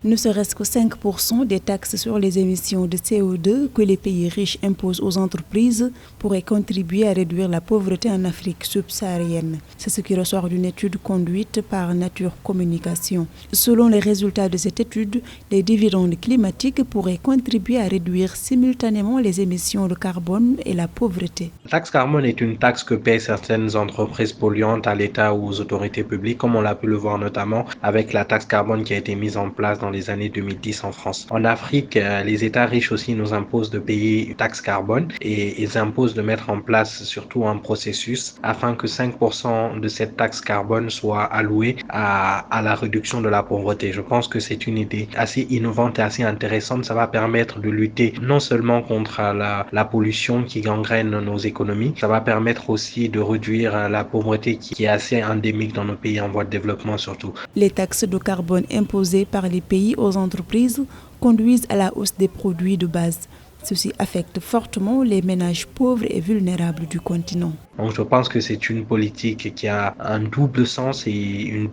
Ne serait-ce que 5% des taxes sur les émissions de CO2 que les pays riches imposent aux entreprises pourraient contribuer à réduire la pauvreté en Afrique subsaharienne. C'est ce qui ressort d'une étude conduite par Nature Communication. Selon les résultats de cette étude, les dividendes climatiques pourraient contribuer à réduire simultanément les émissions de carbone et la pauvreté. La taxe carbone est une taxe que paient certaines entreprises polluantes à l'État ou aux autorités publiques, comme on l'a pu le voir notamment avec la taxe carbone qui a été mise en place dans les années 2010 en France. En Afrique, les États riches aussi nous imposent de payer une taxe carbone et ils imposent de mettre en place surtout un processus afin que 5% de cette taxe carbone soit alloué à la réduction de la pauvreté. Je pense que c'est une idée assez innovante et assez intéressante. Ça va permettre de lutter non seulement contre la pollution qui gangrène nos économies, ça va permettre aussi de réduire la pauvreté qui est assez endémique dans nos pays en voie de développement surtout. Les taxes de carbone imposées par les pays aux entreprises conduisent à la hausse des produits de base. Ceci affecte fortement les ménages pauvres et vulnérables du continent. Donc je pense que c'est une politique qui a un double sens et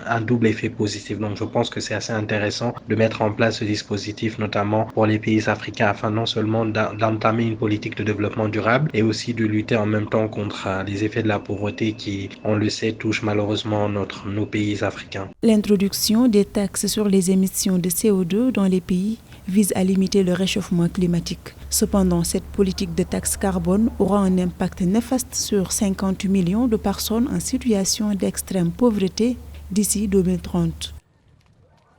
un double effet positif. Donc je pense que c'est assez intéressant de mettre en place ce dispositif, notamment pour les pays africains, afin non seulement d'entamer une politique de développement durable et aussi de lutter en même temps contre les effets de la pauvreté qui, on le sait, touchent malheureusement nos pays africains. L'introduction des taxes sur les émissions de CO2 dans les pays vise à limiter le réchauffement climatique. Cependant, cette politique de taxe carbone aura un impact néfaste sur 50 millions de personnes en situation d'extrême pauvreté d'ici 2030.